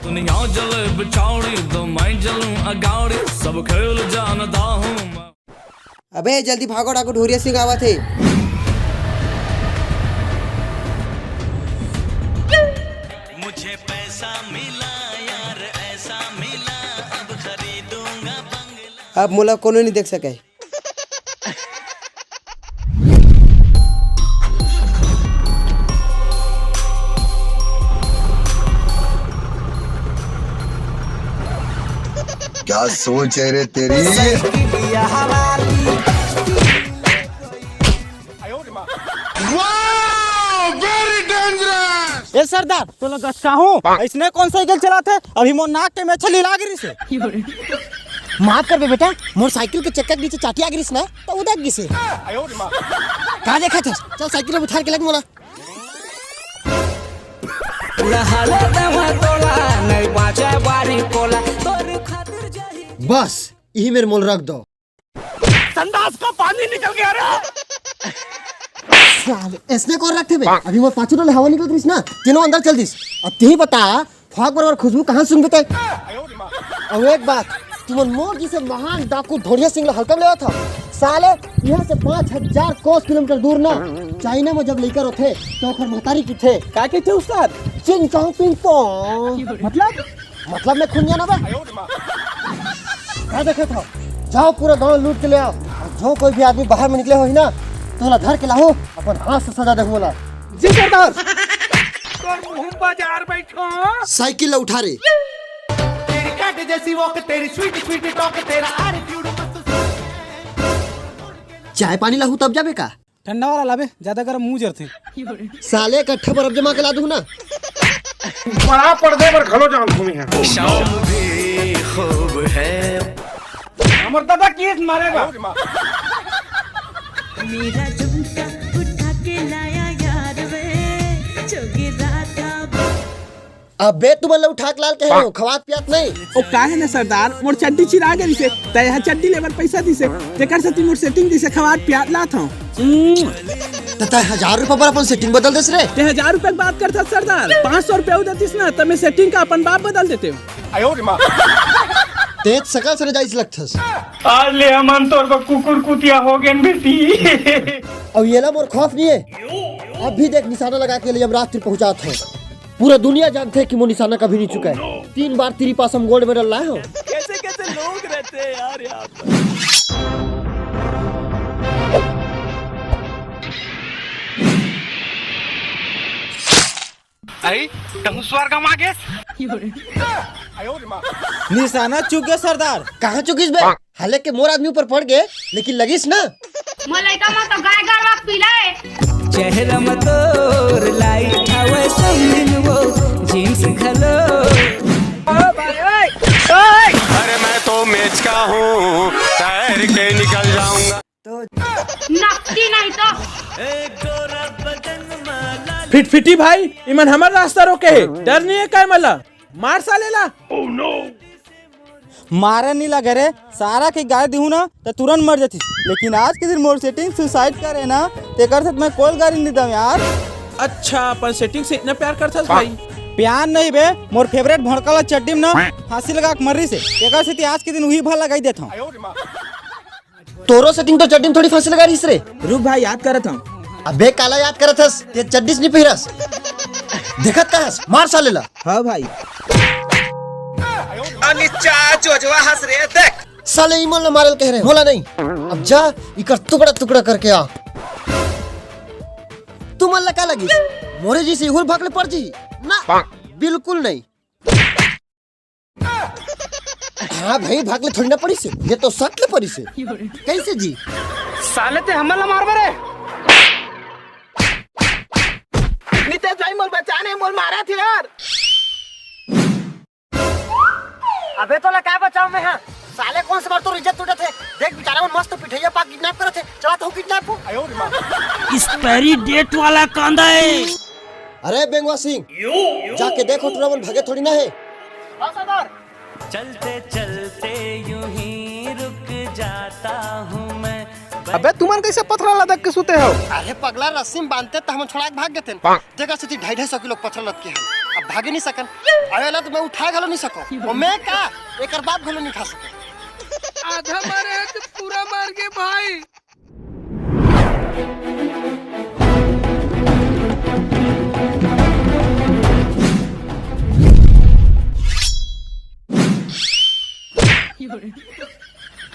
दुनिया जले बिछाड़ी तो मैं जलूं अगाड़ी सब खेल जानता हूँ। अबे जल्दी भागो डाको, ढोरिया सिंह आवा थे। मुझे पैसा मिला यार ऐसा मिला अब खरीदूंगा बंगला। अब मोला कोनो नहीं देख सके। क्या सोच है रे तेरी। ए सरदार तो लोग अच्छा हूँ इसने कौन साइकिल चलाते अभी मोर नाक के में छली लाग रही से। माफ कर बे बेटा, मोर साइकिल के चक्कर नीचे चाटी आ गई ना तो उदक गई से। कहाँ देखा था, चल साइकिल में बिठा के लग मोला। बस यही मेरे मोल रख दो। संडास का पानी निकल गया रे। इसने कौन रखते बे? अभी वो पाँचों डोले हवा निकल रही ना, तीनों अंदर चल दिस। अब तू ही बता फाक बराबर खुशबू कहाँ सुन बेटे। अब एक बात, तुम मोर जिसे महान डाकू ढोरिया सिंह हल्का में लेवा था साले, यहाँ से 5000 कोस किलोमीटर दूर ना चाइना में जब लेकर उठे तो फिर महतारी की थे क्या कहते उस्ताद? चिंग चोंग पिंग पोंग। मतलब मैं खुन जाना बे। क्या देखे था, जाओ पूरा गांव लूट के ले आओ, और जो कोई भी आदमी बाहर में निकले हो ना तो धर के लाओ, अपन हाथ से सजा देखो बोला। जी सरदार। बाजार बैठो साइकिल उठा रे। तेरी काटे जैसी वॉक, तेरी स्वीट स्वीट टॉक, तेरा एटीट्यूड चाय पानी लाहू तब जाबे का? ठंडा वाला लाबे, ज्यादा गर्म मुंह जरते। साले इकट्ठा बर्फ जमा के ला दूं ना। बड़ा पर्दे पर खलो जान सुनी है। शाम भी खूब है हमर दादा केस मारेगा। मेरा झुमका उठा के लाया यार वे जो गिरा था। अबे तुम अल्लाह उठा के लाल कह रहे हो, खवात पियात नहीं। ओ काहे ने सरदार, मोर चड्डी चिरा गेली से त यह चड्डी लेबर पैसा दिसे तेकर से मोर सेटिंग दिसे खवात प्यात लात हूं। तथा 1000 रुपए पर अपन सेटिंग बदल देस रे। ते 1000 रुपए की बात करता सरदार, 500 रुपए देतीस ना त मैं सेटिंग का अपन बाप बदल देते हो। तेज सकल सरे जाइस लगथस। आज ले हमन तोर को कुकुर कुतिया हो गेन बेटी। अब ये ला मोर खौफ नहीं है। अब भी देख निशाना लगा के लिए यमराज तक पहुंचात है। पूरा दुनिया जानते है कि वो निशाना कभी नहीं चुका है। 3 बार तेरी पास हम गोल्ड मेडल लाए हो। कैसे कैसे लोग रहते हैं यार यहाँ पर। आई तंग स्वर्ग मागे। निशाना चूक गया सरदार। कहाँ चुकिस बे? हालांकि मोर आदमी ऊपर पड़ गए लेकिन लगिस ना। मलाइका में तो गाय गाय वक्त पिलाए। चेहरा में तोर लाइट हवा समझिन वो जींस खलो। अरे मैं तो मैच का हूँ, तैर के निकल जाऊंगा। नक्की नहीं तो फिटफिटी भाई इमन हमर रास्ता रोके है, डर नहीं है काय मला मार सालेला। ओह नो, मारे नहीं लगे रे, सारा के गाय दिहू ना तो तुरंत मर जाती। लेकिन आज के दिन मोर सेटिंग सुसाइड करे ना तेकर से मैं कोल गाड़ी नहीं दम यार। अच्छा अपन सेटिंग से इतना प्यार करता भाई? प्यार नहीं बे, मोर फेवरेट भड़काला चड्डी में ना फांसी लगा के मर्री से तेकर से आज के दिन वही भला लगाई देता हूँ। तोरो सेटिंग तो चड्डी में थोड़ी फांसी लगा रही रे। रुक भाई याद करत हूँ। अबे काला याद करत हस, ते चड्डीस नहीं पहिरस। देखत कहस मार सालेला। हाँ भाई हंस रहे देख। साले ईमान ने मारल कह रहे बोला नहीं। अब जा इकर टुकड़ा टुकड़ा करके आ। तुम अल्लाह का लगी मोरे जी से हुर भागले पड़ जी ना, बिल्कुल नहीं। हाँ भाई भागले थोड़ी ना पड़ी से, ये तो सटले पड़ी से। कैसे जी? साले ते हमला मार बरे। नितेश भाई मोल बचाने मोल मारा थे यार। अबे तो ला क्या बचाओ में है? साले कौन से बार तो इज्जत टूटे थे। देख बेचारा वो मस्त पिठैया पा किडनैप करे थे, चलाता हूँ किडनैप को। एक्सपायरी डेट वाला कांदा है। अरे बेंगवा सिंह जाके देखो टूर्नामेंट भागे थोड़ी ना है। चलते चलते यूं ही रुक जाता हूँ मैं। अबे तुमन कैसे पत्थर लदक के सुते हो? अरे पगला रस्सी में बांधते तो हम छोड़ा के भाग गए थे। देखा से 250 किलो पत्थर लद के हैं। अब भागे नहीं सकन आवेला तो मैं उठा घलो नहीं सको और मैं का एकर बाप घलो नहीं खा सको आधा मारे हैं तो पूरा मार के भाई।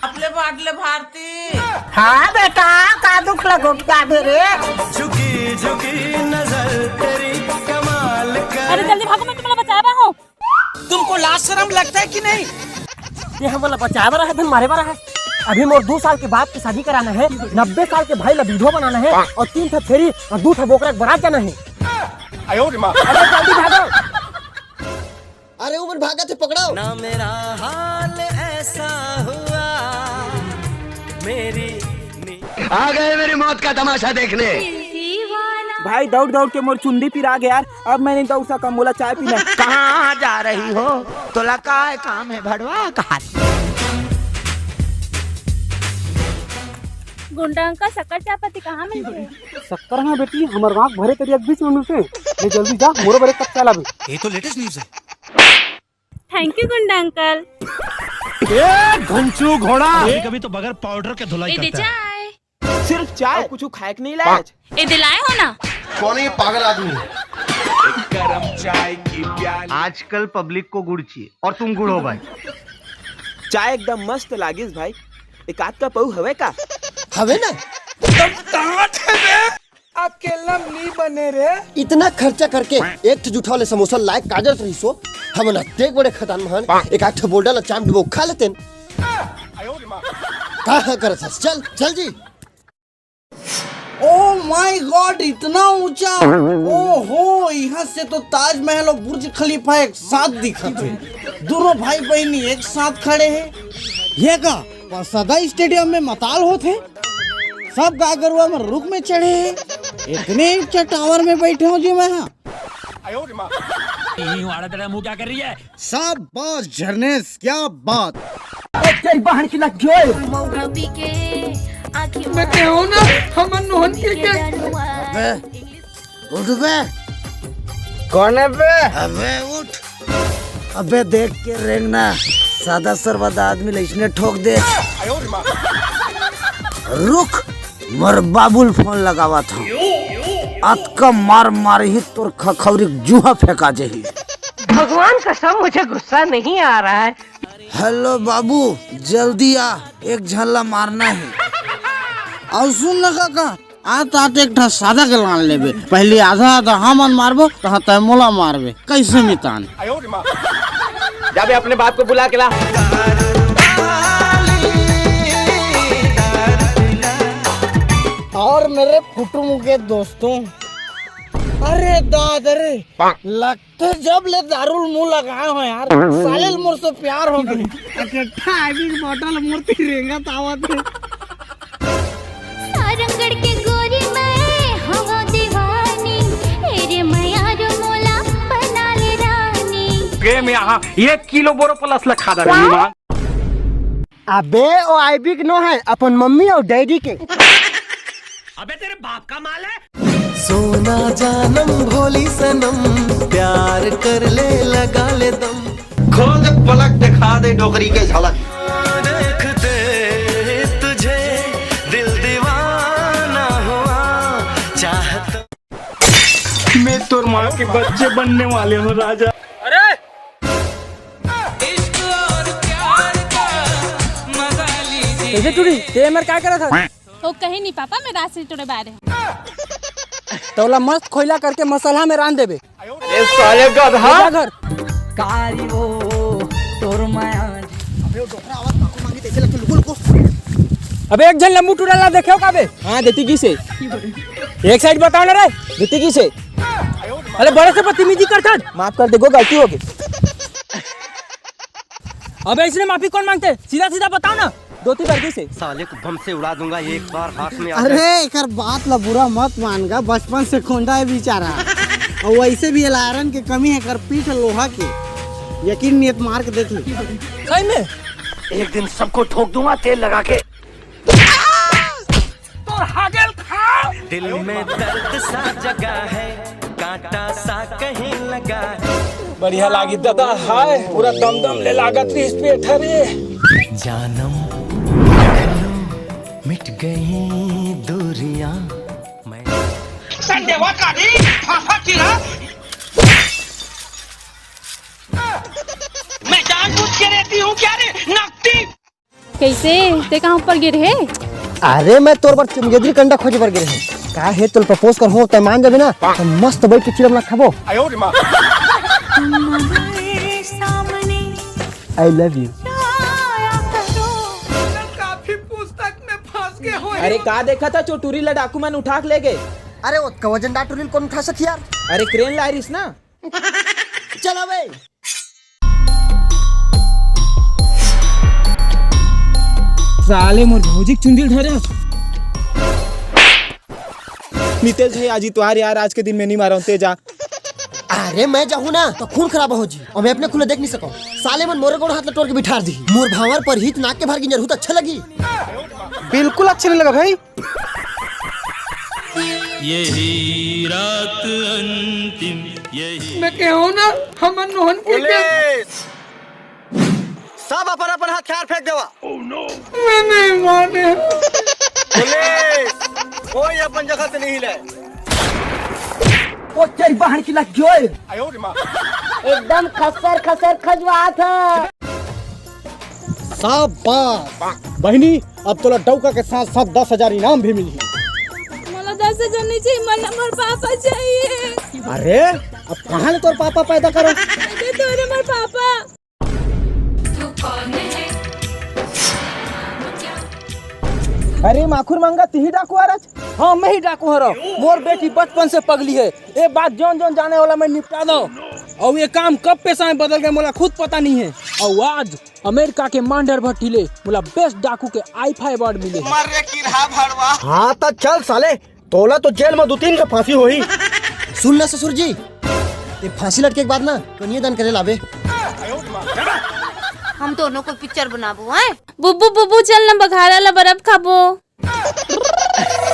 आपले बाटले भारती। हाँ बेटा का दुख लगो क्या रे? झुकी झुकी नजर तेरी कमाल कर। अरे जल्दी भागो, मैं तुम्हें बचा रहा हूँ। तुमको लाज शर्म लगता है कि नहीं? ये हम वाला बचाए रहा है, धन मारे रहा है। अभी मोर 2 साल के बाद की शादी कराना है, 90 साल के भाई ला विधवा बनाना है और 3 था फेरी और 2 था बोकरा बारात जाना है। अरे जल्दी भागो। अरे उमर भागा थे पकड़ाओ ना मेरा हाल ऐसा हुआ मेरी आ गए मेरी मौत का तमाशा देखने। भाई दौड़ दौड़ के मोर चुंडी पिरा गया यार, अब मैं नहीं दौड़ सका, मोला चाय पीना। कहाँ जा रही हो? तोला का काम है भड़वा कहा? गुंडा अंकल शक्कर चायपत्ती कहाँ मिलती है? शक्कर हाँ बेटी हमार गाँव भरे तेरी बीच में मिलते हैं। ये जल्दी जा मोरो बड़े कब चला भी। ये तो लेटेस्ट न्यूज़ है। थैंक यू गुंडा अंकल। घंचू घोड़ा कभी तो बगैर पाउडर के धुलाई करता है। सिर्फ चाय, कुछ खाए के नहीं लाया? ए दिलाए हो ना? कौन है ये पागल आदमी? गरम चाय की प्याली। आजकल पब्लिक को गुड़ चाहिए और तुम गुड़ हो भाई। चाय एकदम मस्त लागिस भाई। एक आध का पऊ हवे का? हवे ना अकेला नहीं बने रे। इतना खर्चा करके एक ठो जूठा वाले समोसा लायक काजर रही सो हम ना देख बड़े खदान महान एक आठ बोल्डा चाम डुबो खा लेते कहाँ कर चल चल जी। ओ माय गॉड, इतना ऊंचा! ओहो, यहाँ से तो ताजमहल और बुर्ज खलीफा एक साथ दिखत है। दोनों भाई बहनी एक साथ खड़े हैं। ये का सदा स्टेडियम में मताल होते, सब गागरुआ में रुक में चढ़े हैं। इतने ऊंचे टावर में बैठे हो जी मैं। मुँह क्या कर रही है? सब बात झरनेस, क्या बात! बहन की लग गई। मैं कहूँ ना हम नोहन के उठ बे। कौन है बे? अबे उठ। अबे देख के रेंगना, सादा सरवादा आदमी लइसने ठोक दे। रुक, मोर बाबुल फोन लगावा था। अतका मार मार ही तोर खखौरी जूहा फेंका जही। भगवान कसम मुझे गुस्सा नहीं आ रहा है। हेलो बाबू, जल्दी आ, एक झल्ला मारना है। और सुन ना काका, आते एक ठा सादा के लान लेबे। पहले आधा आधा हमन मारबो, कहा तय मोला मारबे। कैसे मितान? जाबे अपने बाप को बुला के ला। और मेरे फुटुम के दोस्तों, अरे दादरे लगते जब ले दारुल मुंह लगाए हो यार, साले मोर से प्यार हो गई। इकट्ठा आदमी की बोतल मूर्ति रेंगा तावत है। सारंगढ़ के गोरी मैं हवा दीवानी, तेरे मयारो मोला बना ले रानी। गेम यहाँ 1 किलो बोरो प्लस लखा दे रही मां। अबे ओ आईबी नो है अपन मम्मी और डैडी के। अबे तेरे बाप का माल है। सोना जानम भोली सनम, प्यार कर ले लगा ले दम। खोल दे पलक दिखा दे डोकरी के झलक। देखते तुझे दिल दीवाना हुआ, चाहता मैं तोर माँ के बच्चे बनने वाले हूँ राजा। अरे कैसे टूटी? ते मर क्या करा था? तो कहीं नहीं पापा, मैं रात से टोड़े बारे। तोला मस्त खोइला करके मसाला में रान देबे। ए साले गधा घर। कारी वो तोर माया। अबे एक जन लम्बू टूरला देखो का बे? हाँ देती की से। एक साइड बताओ ना रे, देती की से। अरे बड़े से बदतमीजी करता। माफ कर देखो, गलती हो गई। अबे इसने माफी कौन मांगते? सीधा सीधा बताओ ना, 2-3 बार से। साले को बम से उड़ा दूंगा एक बार हाथ में। अरे एक बात ला बुरा मत मानगा, बचपन से खोंडा है बेचारा। और वैसे भी लायरन के कमी है, कर पीठ लोहा के। यकीन नियत मार के देख ले। सही में एक दिन सबको ठोक दूंगा तेल लगा के। दिल में दर्द सा जगह है, कांटा सा कहीं लगा है। बढ़िया लागी दादा हाय पूरा दम ले लागत रे इस पे ठहरे जानम मिट गई दूरियां मैं संदेवा काटी फाफा चिरा मैं जानबूझ के रहती हूँ क्या रे नकटी कैसे ते कहाँ ऊपर गिरे है? अरे मैं तोर पर चुमगेदरी कंडा खोजे पर गिरे हैं का है तोल प्रपोज कर हो तय मान जाबे ना तो मस्त बैठ के चिड़म ना खाबो आई लव यू काफी पुस्तक में फंस गए हो अरे का देखा था चोटूरी ला डाकू मन उठा के ले गए। अरे वो कवजन डाटुरिल कौन उठा सकी यार अरे क्रेन लाइरिस ना। चल बे साले मोर भौजी चुंदिल ढरे। नितेश भाई आज तुम्हारे यार आज के दिन में नहीं मारा हूं तेजा। अरे मैं जाऊँ ना तो खून खराब हो जी और मैं अपने खुले देख नहीं सकूं साले मन मोरे गोड़ हाथ लटोर के बिठार दी मोर भावर पर हित नाक के भर गिंजर हूं तो अच्छा लगी बिल्कुल अच्छा नहीं लगा भाई। यही रात अंतिम यही मैं कहूँ ना हमन नोहन के सब अपन अपन हथियार फेंक देवा। मैं नहीं माने कोई अपन जगह से नहीं हिले। वो तेरी बहन की लग जोए एकदम खसर खसर खजवात है। शाबाश बहनी अब तोला डौका के साथ साथ 10,000 इनाम भी मिली मला 10,000 नहीं चाहिए, मला मोर पापा चाहिए। अरे अब कहाँ ले तोर पापा पैदा करो दे तोरे मोर पापा। अरे माखुर मांगा ती ही डाकू आ रहा। हाँ मैं ही डाकू हरो मोर बेटी बचपन से पगली है ये बात जौन जौन जाने वाला मैं निपटा दो। और ये काम कब पैसा में बदल गए मोला खुद पता नहीं है। और आज अमेरिका के मांडर भट्टीले मोला बेस्ट डाकू के आई-फाई अवार्ड मिले। मरे की रहा भड़वा हाँ तो चल साले तोला तो जेल में 2-3 का फांसी होई। सुन ना ससुर जी ये फांसी लटके के बाद ना कन्यादान करे लावे। हम दोनों को पिक्चर बनाबो हैं। बुब्बू बुब्बू चल ना बघारा ला बर्फ खाबो।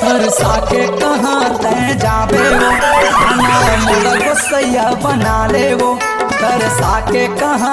बरसा के कहाँ तय जाबे वो खाना मोला गुस्सैया बना ले वो बरसा के कहाँ